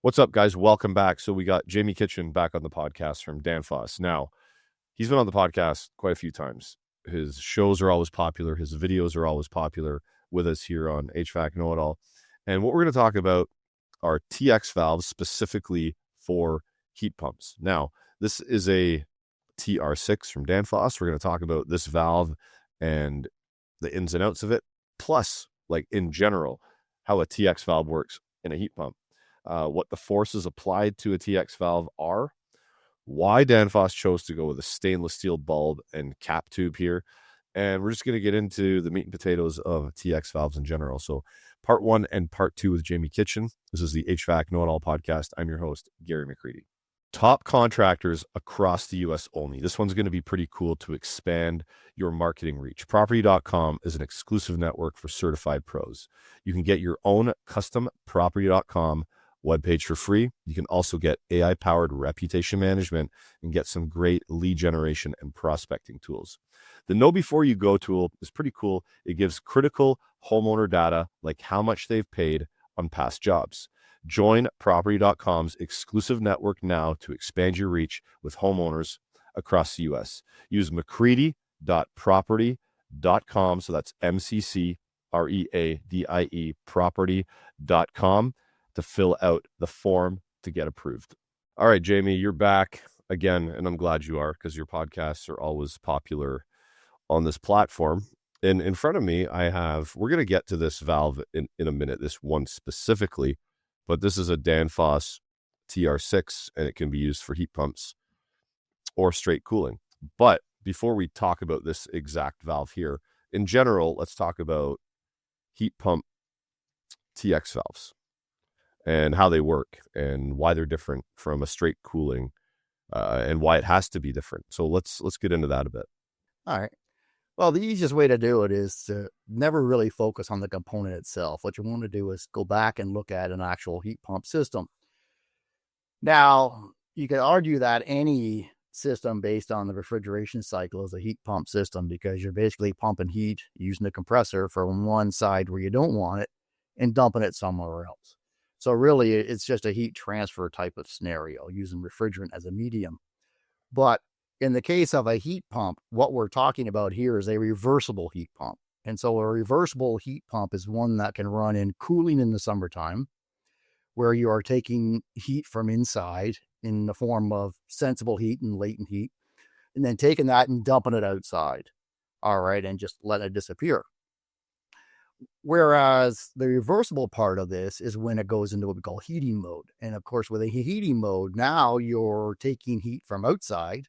What's up, guys? Welcome back. So we got Jamie Kitchen back on the podcast from Danfoss. Now, he's been on the podcast quite a few times. His shows are always popular. His videos are always popular with us here on HVAC Know-It-All. And what we're going to talk about are TX valves specifically for heat pumps. Now, this is a TR6 from Danfoss. We're going to talk about this valve and the ins and outs of it, plus, like in general, how a TX valve works in a heat pump. What the forces applied to a TX valve are, why Danfoss chose to go with a stainless steel bulb and cap tube here, and we're just going to get into the meat and potatoes of TX valves in general. So part 1 and part 2 with Jamie Kitchen. This is the HVAC Know-It-All podcast. I'm your host, Gary McCreadie. Top contractors across the U.S. only. This one's going to be pretty cool to expand your marketing reach. Property.com is an exclusive network for certified pros. You can get your own custom Property.com webpage for free. You can also get AI-powered reputation management and get some great lead generation and prospecting tools. The Know Before You Go tool is pretty cool. It gives critical homeowner data like how much they've paid on past jobs. Join Property.com's exclusive network now to expand your reach with homeowners across the U.S. Use McCreadie.property.com, so that's MCCREADIE, property.com, to fill out the form to get approved. All right, Jamie, you're back again, and I'm glad you are because your podcasts are always popular on this platform. And in front of me, we're going to get to this valve in a minute, this one specifically, but this is a Danfoss TR6, and it can be used for heat pumps or straight cooling. But before we talk about this exact valve here, in general, let's talk about heat pump TX valves and how they work and why they're different from a straight cooling and why it has to be different. So let's get into that a bit. All right. Well, the easiest way to do it is to never really focus on the component itself. What you want to do is go back and look at an actual heat pump system. Now, you could argue that any system based on the refrigeration cycle is a heat pump system because you're basically pumping heat using the compressor from one side where you don't want it and dumping it somewhere else. So really, it's just a heat transfer type of scenario using refrigerant as a medium. But in the case of a heat pump, what we're talking about here is a reversible heat pump. And so a reversible heat pump is one that can run in cooling in the summertime, where you are taking heat from inside in the form of sensible heat and latent heat, and then taking that and dumping it outside. All right, and just letting it disappear. Whereas the reversible part of this is when it goes into what we call heating mode. And of course, with a heating mode, now you're taking heat from outside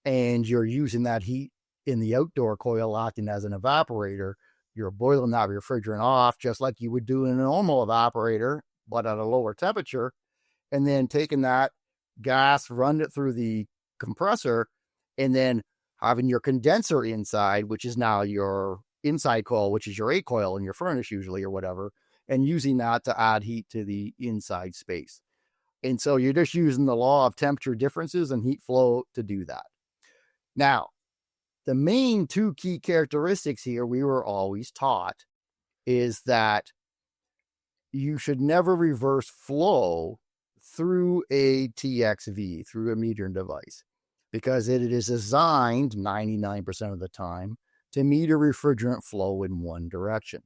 and you're using that heat in the outdoor coil acting as an evaporator. You're boiling that refrigerant off just like you would do in a normal evaporator, but at a lower temperature, and then taking that gas, run it through the compressor, and then having your condenser inside, which is now your inside coil, which is your A coil in your furnace usually or whatever, and using that to add heat to the inside space. And so you're just using the law of temperature differences and heat flow to do that. Now, the main two key characteristics here we were always taught is that you should never reverse flow through a TXV, through a metering device, because it is designed 99% of the time to meter refrigerant flow in one direction.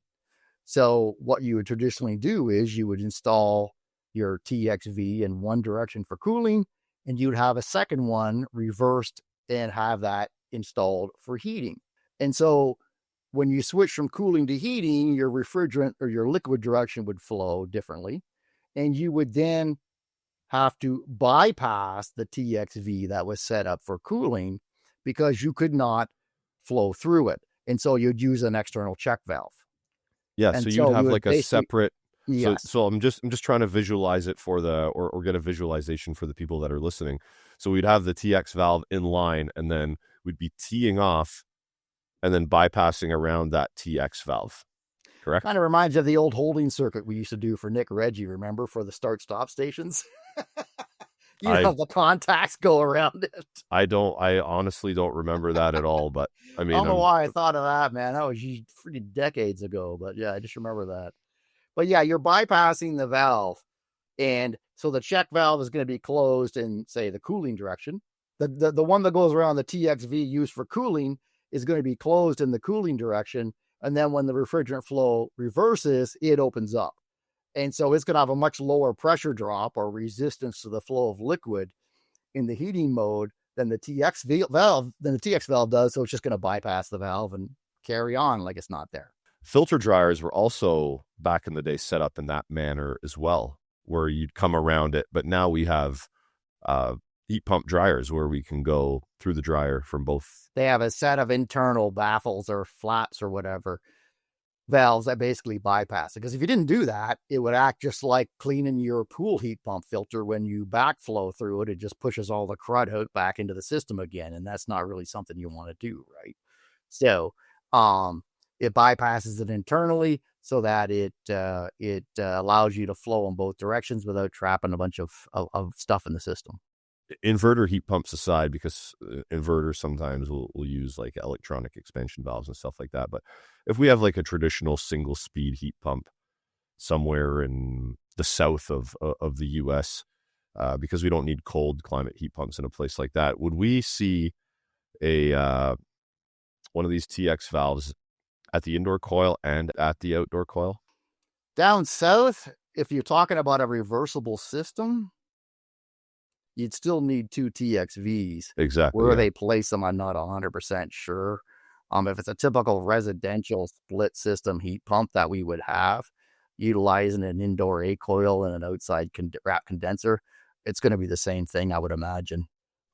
So what you would traditionally do is you would install your TXV in one direction for cooling, and you'd have a second one reversed and have that installed for heating. And so when you switch from cooling to heating, your refrigerant or your liquid direction would flow differently, and you would then have to bypass the TXV that was set up for cooling because you could not flow through it. And so you'd use an external check valve. Yeah, And so you'd have like a separate. Yes. So I'm just trying to visualize it for or get a visualization for the people that are listening. So we'd have the TX valve in line, and then we'd be teeing off, and then bypassing around that TX valve. Correct. Kind of reminds you of the old holding circuit we used to do for Nick Reggie. Remember, for the start-stop stations. You have the contacts go around it. I honestly don't remember that at all, but I mean, I don't know why I thought of that, man. That was pretty decades ago, but yeah, I just remember that. But yeah, you're bypassing the valve, and So the check valve is going to be closed in, say, the cooling direction. The one that goes around the TXV used for cooling is going to be closed in the cooling direction. And then when the refrigerant flow reverses, it opens up. And so it's going to have a much lower pressure drop or resistance to the flow of liquid in the heating mode than the TX valve does. So it's just going to bypass the valve and carry on like it's not there. Filter dryers were also back in the day set up in that manner as well, where you'd come around it. But now we have heat pump dryers where we can go through the dryer from both. They have a set of internal baffles or flaps or whatever valves that basically bypass it. Because if you didn't do that, it would act just like cleaning your pool heat pump filter. When you backflow through it, it just pushes all the crud out back into the system again. And that's not really something you want to do, right? So it bypasses it internally so that it allows you to flow in both directions without trapping a bunch of stuff in the system. Inverter heat pumps aside, because inverters sometimes will use like electronic expansion valves and stuff like that. But if we have like a traditional single speed heat pump somewhere in the south of the US, because we don't need cold climate heat pumps in a place like that, would we see one of these TX valves at the indoor coil and at the outdoor coil? Down south, if you're talking about a reversible system, you'd still need 2 TXVs. Exactly. Where they place them, I'm not 100% sure. If it's a typical residential split system heat pump that we would have, utilizing an indoor A coil and an outside wrap condenser, it's going to be the same thing, I would imagine.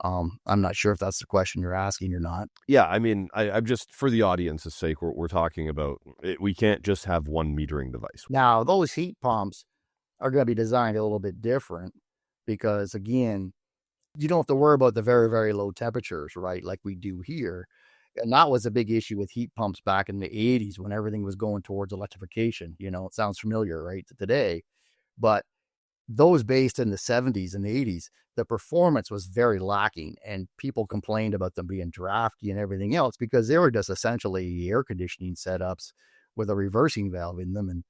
I'm not sure if that's the question you're asking or not. Yeah, I mean, I'm just, for the audience's sake, we're talking about it, we can't just have one metering device. Now, those heat pumps are going to be designed a little bit different because, again, you don't have to worry about the very, very low temperatures, right, like we do here. And that was a big issue with heat pumps back in the 80s when everything was going towards electrification. You know, it sounds familiar, right, to today. But those based in the 70s and 80s, the performance was very lacking, and people complained about them being drafty and everything else because they were just essentially air conditioning setups with a reversing valve in them, and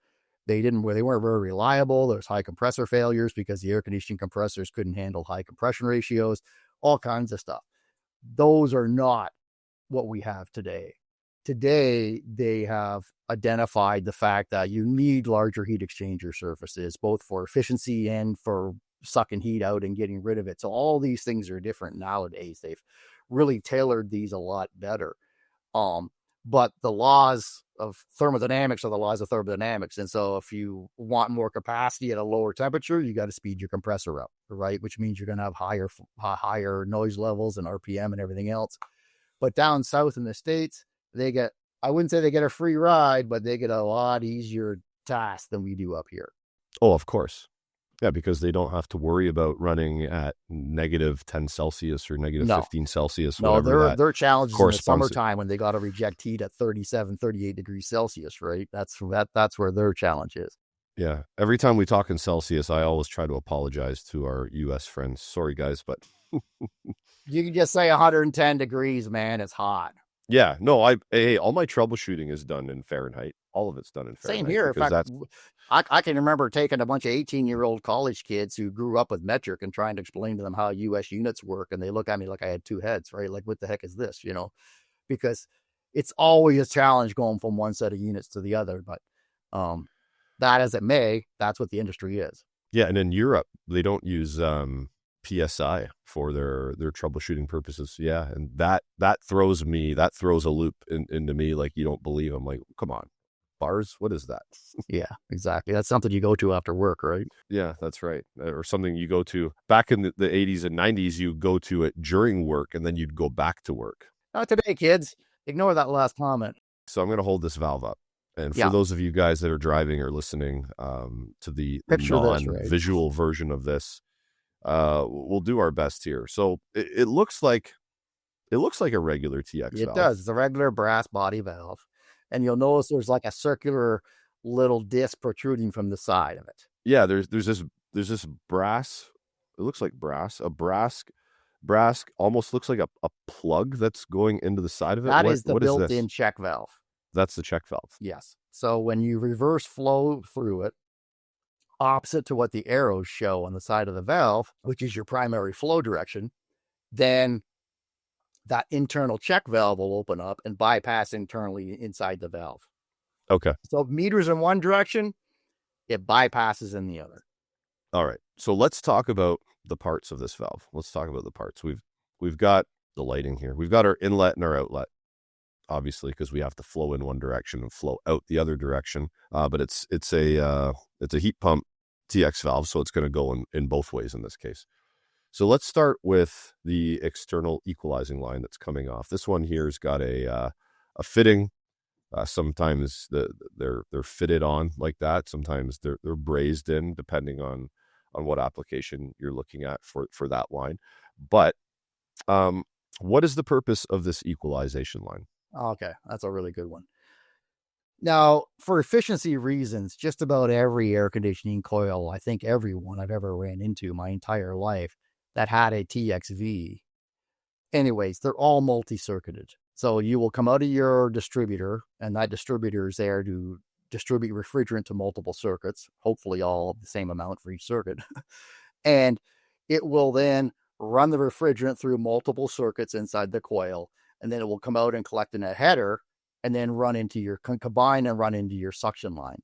they weren't very reliable. There's high compressor failures because the air conditioning compressors couldn't handle high compression ratios, all kinds of stuff. Those are not what we have today. Today, they have identified the fact that you need larger heat exchanger surfaces, both for efficiency and for sucking heat out and getting rid of it. So all these things are different nowadays. They've really tailored these a lot better. But the laws of thermodynamics are the laws of thermodynamics. And so if you want more capacity at a lower temperature, you got to speed your compressor up, right? Which means you're going to have higher noise levels and RPM and everything else. But down south in the States, I wouldn't say they get a free ride, but they get a lot easier task than we do up here. Oh, of course. Yeah, because they don't have to worry about running at negative 10 Celsius or negative 15 Celsius. No, their challenge is in the summertime when they got to reject heat at 37, 38 degrees Celsius, right? That's where their challenge is. Yeah. Every time we talk in Celsius, I always try to apologize to our U.S. friends. Sorry, guys, but... You can just say 110 degrees, man. It's hot. Yeah. No, all my troubleshooting is done in Fahrenheit. All of it's done in Fahrenheit. Same here. In fact, I can remember taking a bunch of 18-year-old college kids who grew up with metric and trying to explain to them how U.S. units work. And they look at me like I had two heads, right? Like, what the heck is this, you know? Because it's always a challenge going from one set of units to the other. But that as it may, that's what the industry is. Yeah. And in Europe, they don't use PSI for their troubleshooting purposes. Yeah. And that throws a loop into me like you don't believe. I'm like, come on. Bars? What is that? Yeah, exactly. That's something you go to after work, right? Yeah, that's right. Or something you go to back in the 80s and 90s, you go to it during work and then you'd go back to work. Not today, kids. Ignore that last comment. So I'm going to hold this valve up. And for those of you guys that are driving or listening to the non-visual version of this, we'll do our best here. So it looks like a regular TX valve. It does. It's a regular brass body valve. And you'll notice there's like a circular little disc protruding from the side of it. Yeah, there's this brass. It looks like brass. A brass almost looks like a plug that's going into the side of it. That is the built-in check valve. That's the check valve. Yes. So when you reverse flow through it, opposite to what the arrows show on the side of the valve, which is your primary flow direction, then that internal check valve will open up and bypass internally inside the valve. Okay. So if meters in one direction, it bypasses in the other. All right. So let's talk about the parts of this valve. Let's talk about the parts. We've got the lighting here. We've got our inlet and our outlet, obviously, because we have to flow in one direction and flow out the other direction. But it's a heat pump TX valve, so it's going to go in both ways in this case. So let's start with the external equalizing line that's coming off. This one here has got a fitting. Sometimes they're fitted on like that. Sometimes they're brazed in, depending on what application you're looking at for that line. But what is the purpose of this equalization line? Okay, that's a really good one. Now, for efficiency reasons, just about every air conditioning coil, I think everyone I've ever ran into my entire life that had a TXV, anyways, they're all multi-circuited. So you will come out of your distributor, and that distributor is there to distribute refrigerant to multiple circuits, hopefully all the same amount for each circuit. And it will then run the refrigerant through multiple circuits inside the coil, and then it will come out and collect in a header and then run into your combine and run into your suction line.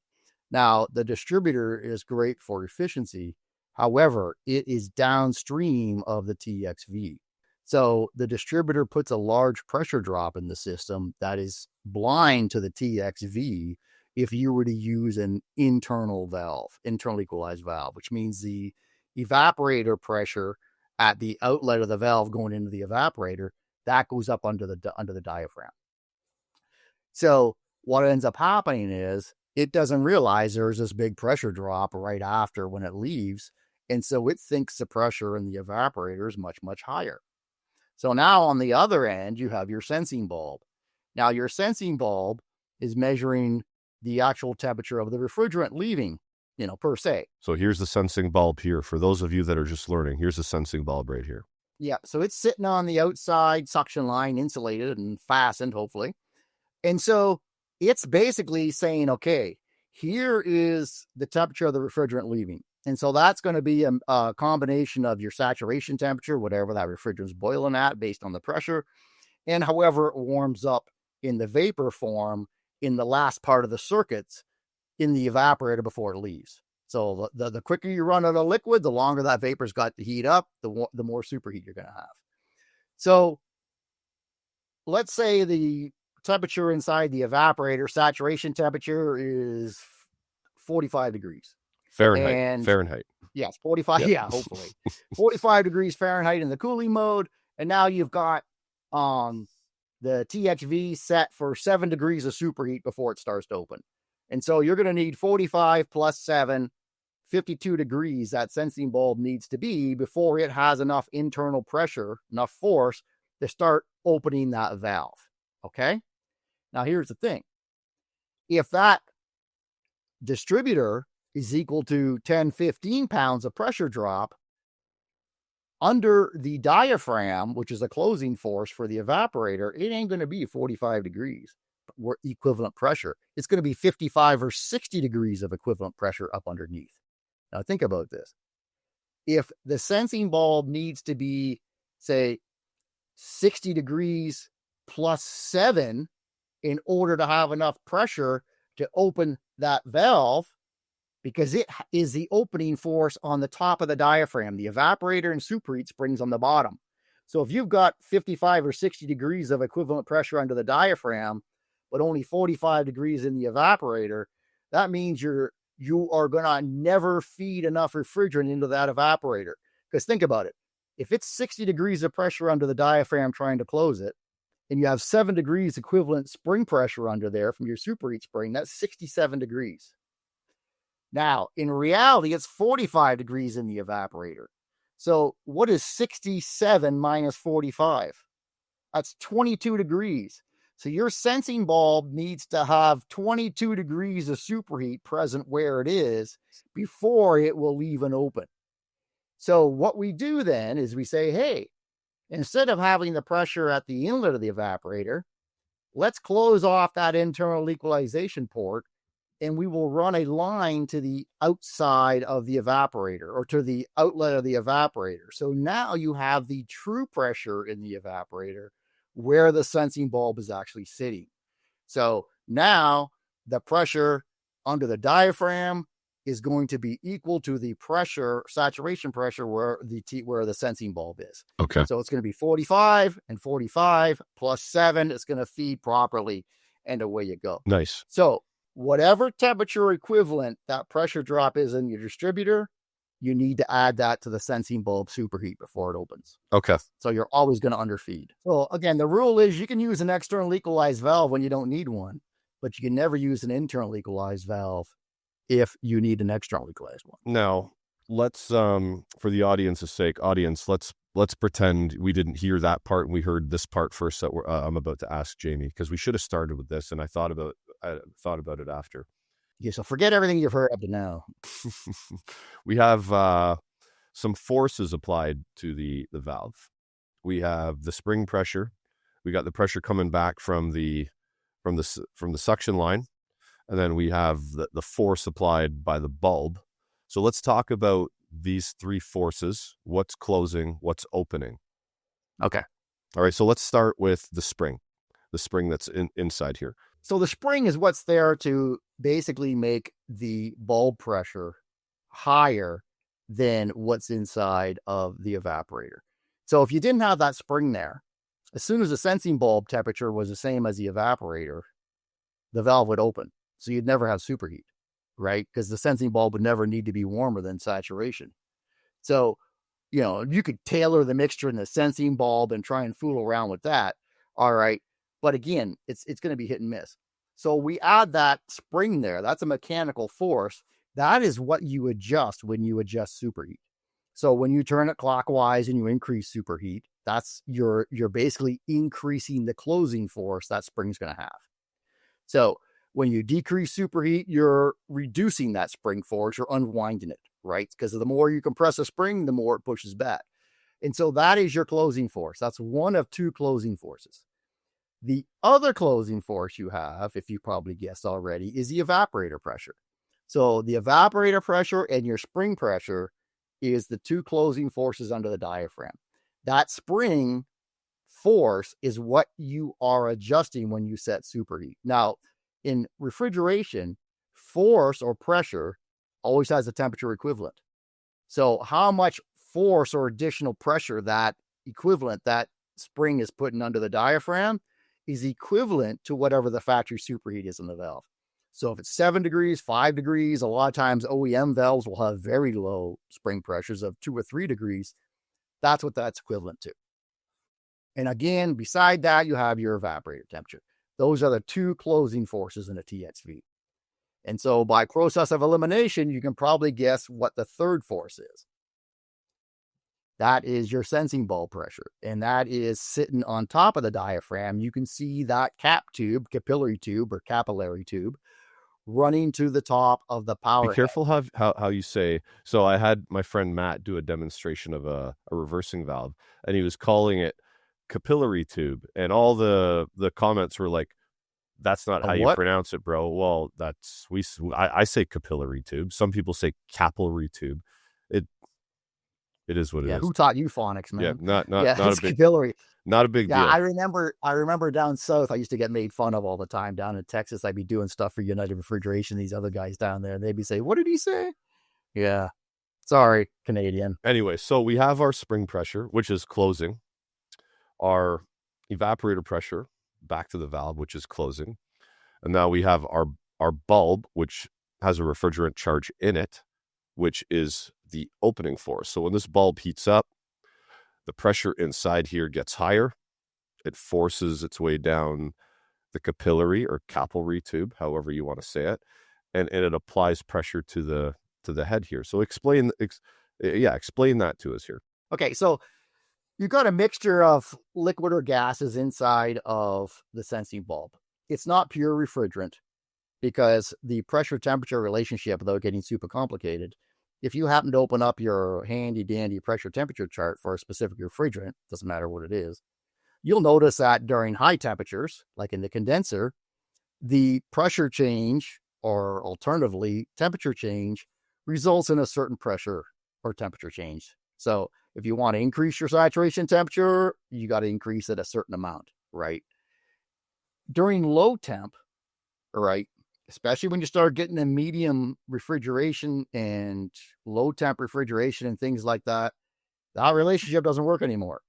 Now, the distributor is great for efficiency. However, it is downstream of the TXV. So the distributor puts a large pressure drop in the system that is blind to the TXV if you were to use an internal equalized valve, which means the evaporator pressure at the outlet of the valve going into the evaporator, that goes up under the diaphragm. So what ends up happening is it doesn't realize there's this big pressure drop right after when it leaves. And so it thinks the pressure in the evaporator is much, much higher. So now on the other end, you have your sensing bulb. Now your sensing bulb is measuring the actual temperature of the refrigerant leaving, per se. So here's the sensing bulb here. For those of you that are just learning, here's the sensing bulb right here. Yeah, so it's sitting on the outside suction line, insulated and fastened, hopefully. And so it's basically saying, okay, here is the temperature of the refrigerant leaving. And so that's going to be a combination of your saturation temperature, whatever that refrigerant's boiling at based on the pressure, and however it warms up in the vapor form in the last part of the circuits in the evaporator before it leaves. So the quicker you run out of liquid, the longer that vapor's got to heat up, the more superheat you're going to have. So let's say the temperature inside the evaporator, saturation temperature is 45 degrees. Fahrenheit. Yes, 45. Yep. Yeah, hopefully 45 degrees Fahrenheit in the cooling mode. And now you've got the TXV set for 7 degrees of superheat before it starts to open. And so you're going to need 45 plus 7, 52 degrees that sensing bulb needs to be before it has enough internal pressure, enough force to start opening that valve. Okay? Now here's the thing. If that distributor is equal to 10, 15 pounds of pressure drop under the diaphragm, which is a closing force for the evaporator, it ain't going to be 45 degrees equivalent pressure. It's going to be 55 or 60 degrees of equivalent pressure up underneath. Now think about this. If the sensing bulb needs to be, say, 60 degrees plus 7 in order to have enough pressure to open that valve, because it is the opening force on the top of the diaphragm, the evaporator and superheat springs on the bottom. So if you've got 55 or 60 degrees of equivalent pressure under the diaphragm, but only 45 degrees in the evaporator, that means you are going to never feed enough refrigerant into that evaporator. Because think about it. If it's 60 degrees of pressure under the diaphragm trying to close it, and you have 7 degrees equivalent spring pressure under there from your superheat spring, that's 67 degrees. Now, in reality, it's 45 degrees in the evaporator. So what is 67 minus 45? That's 22 degrees. So your sensing bulb needs to have 22 degrees of superheat present where it is before it will leave and open. So what we do then is we say, hey, instead of having the pressure at the inlet of the evaporator, let's close off that internal equalization port and we will run a line to the outside of the evaporator or to the outlet of the evaporator. So now you have the true pressure in the evaporator where the sensing bulb is actually sitting. So now the pressure under the diaphragm is going to be equal to the pressure, saturation pressure where the sensing bulb is. Okay. So it's going to be 45 and 45 plus 7. It's going to feed properly, and away you go. Nice. So whatever temperature equivalent that pressure drop is in your distributor, you need to add that to the sensing bulb superheat before it opens. Okay. So you're always going to underfeed. So again, the rule is you can use an external equalized valve when you don't need one, but you can never use an internal equalized valve if you need an external equalized one. Now, let's for the audience's sake, let's pretend we didn't hear that part and we heard this part first that I'm about to ask Jamie, because we should have started with this, and I thought about it after. Yeah, so forget everything you've heard up to now. We have some forces applied to the valve. We have the spring pressure. We got the pressure coming back from the suction line. And then we have the force applied by the bulb. So let's talk about these three forces. What's closing, what's opening. Okay. All right, so let's start with the spring that's inside here. So the spring is what's there to basically make the bulb pressure higher than what's inside of the evaporator. So if you didn't have that spring there, as soon as the sensing bulb temperature was the same as the evaporator, the valve would open. So you'd never have superheat, right? Because the sensing bulb would never need to be warmer than saturation. So, you could tailor the mixture in the sensing bulb and try and fool around with that. All right. But again, it's going to be hit and miss. So we add that spring there. That's a mechanical force. That is what you adjust when you adjust superheat. So when you turn it clockwise and you increase superheat, that's you're basically increasing the closing force that spring's going to have. So when you decrease superheat, you're reducing that spring force, you're unwinding it, right? Because the more you compress a spring, the more it pushes back. And so that is your closing force. That's one of two closing forces. The other closing force you have, if you probably guessed already, is the evaporator pressure. So the evaporator pressure and your spring pressure is the two closing forces under the diaphragm. That spring force is what you are adjusting when you set superheat. Now, in refrigeration, force or pressure always has a temperature equivalent. So how much force or additional pressure that spring is putting under the diaphragm is equivalent to whatever the factory superheat is in the valve. So if it's 7 degrees, 5 degrees, a lot of times OEM valves will have very low spring pressures of 2 or 3 degrees. That's what that's equivalent to. And again, beside that, you have your evaporator temperature. Those are the two closing forces in a TXV. And so by process of elimination, you can probably guess what the third force is. That is your sensing bulb pressure. And that is sitting on top of the diaphragm. You can see that capillary tube running to the top of the power. Be careful how you say. So I had my friend Matt do a demonstration of a reversing valve, and he was calling it capillary tube, and all the comments were like, that's not how you pronounce it, bro. Well, I say capillary tube. Some people say capillary tube. It is what it is. Who taught you phonics, man? Yeah, not a big capillary. Not a big deal. I remember down south, I used to get made fun of all the time. Down in Texas, I'd be doing stuff for United Refrigeration, these other guys down there, and they'd be saying, what did he say? Yeah. Sorry, Canadian. Anyway, so we have our spring pressure, which is closing. Our evaporator pressure back to the valve, which is closing. And now we have our bulb, which has a refrigerant charge in it, which is the opening force. So when this bulb heats up, the pressure inside here gets higher. It forces its way down the capillary or capillary tube, however you want to say it, and it applies pressure to the head here. So explain that to us here. Okay, so you've got a mixture of liquid or gases inside of the sensing bulb. It's not pure refrigerant because the pressure temperature relationship, without getting super complicated, if you happen to open up your handy dandy pressure temperature chart for a specific refrigerant, doesn't matter what it is, you'll notice that during high temperatures, like in the condenser, the pressure change or alternatively, temperature change results in a certain pressure or temperature change. So if you want to increase your saturation temperature, you got to increase it a certain amount, right? During low temp, right, especially when you start getting a medium refrigeration and low temp refrigeration and things like that, that relationship doesn't work anymore.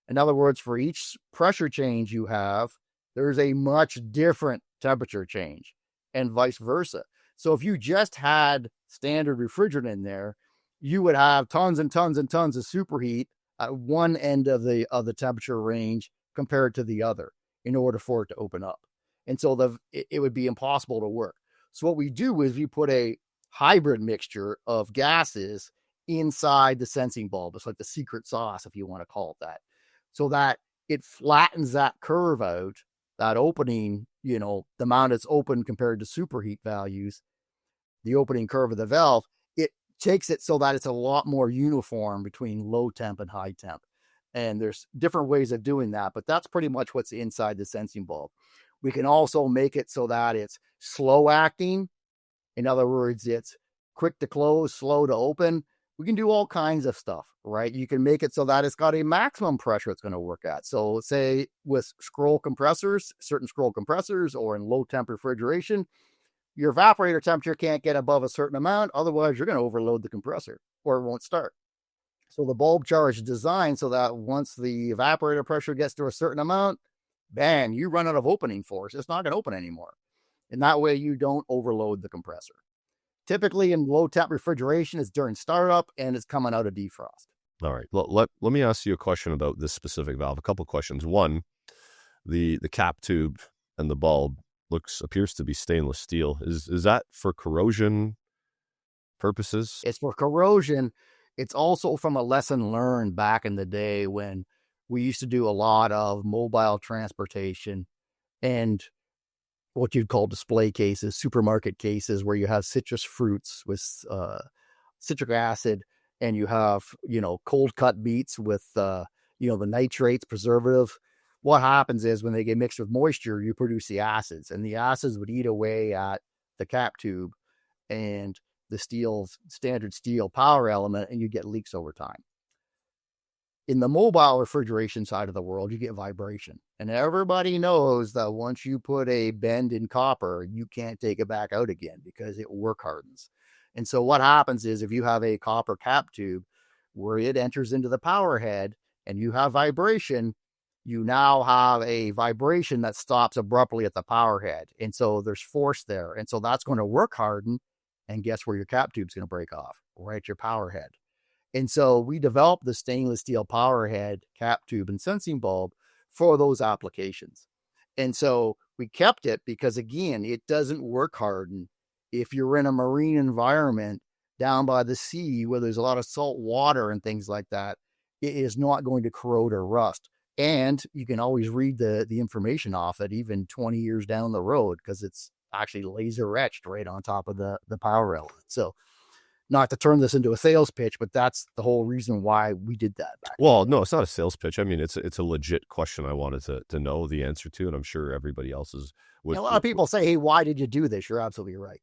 In other words, for each pressure change you have, there's a much different temperature change and vice versa. So if you just had standard refrigerant in there, you would have tons and tons and tons of superheat at one end of the temperature range compared to the other in order for it to open up. And so it would be impossible to work. So what we do is we put a hybrid mixture of gases inside the sensing bulb. It's like the secret sauce, if you want to call it that, so that it flattens that curve out, that opening, the amount it's open compared to superheat values, the opening curve of the valve. It takes it so that it's a lot more uniform between low temp and high temp. And there's different ways of doing that, but that's pretty much what's inside the sensing bulb. We can also make it so that it's slow acting. In other words, it's quick to close, slow to open. We can do all kinds of stuff, right? You can make it so that it's got a maximum pressure it's going to work at. So say with scroll compressors, certain scroll compressors, or in low temp refrigeration, your evaporator temperature can't get above a certain amount. Otherwise, you're going to overload the compressor or it won't start. So the bulb charge is designed so that once the evaporator pressure gets to a certain amount, bang, you run out of opening force. It's not going to open anymore. And that way you don't overload the compressor. Typically in low temp refrigeration, it's during startup and it's coming out of defrost. All right. Well, let me ask you a question about this specific valve. A couple of questions. One, the cap tube and the bulb appears to be stainless steel. Is that for corrosion purposes? It's for corrosion. It's also from a lesson learned back in the day when we used to do a lot of mobile transportation and what you'd call display cases, supermarket cases, where you have citrus fruits with citric acid, and you have, cold cut beets with, the nitrates, preservative. What happens is when they get mixed with moisture, you produce the acids, and the acids would eat away at the cap tube and the standard steel power element, and you get leaks over time. In the mobile refrigeration side of the world, you get vibration. And everybody knows that once you put a bend in copper, you can't take it back out again because it work hardens. And so what happens is if you have a copper cap tube where it enters into the power head and you have vibration, you now have a vibration that stops abruptly at the power head. And so there's force there. And so that's going to work harden. And guess where your cap tube's going to break off? Right at your power head. And so we developed the stainless steel power head, cap tube, and sensing bulb for those applications. And so we kept it because, again, it doesn't work harden. If you're in a marine environment down by the sea where there's a lot of salt water and things like that, it is not going to corrode or rust. And you can always read the information off it even 20 years down the road because it's actually laser etched right on top of the power element. So not to turn this into a sales pitch, but that's the whole reason why we did that. Well, no, it's not a sales pitch. I mean, it's a legit question I wanted to know the answer to, and I'm sure everybody else is. A lot of people say, hey, why did you do this? You're absolutely right.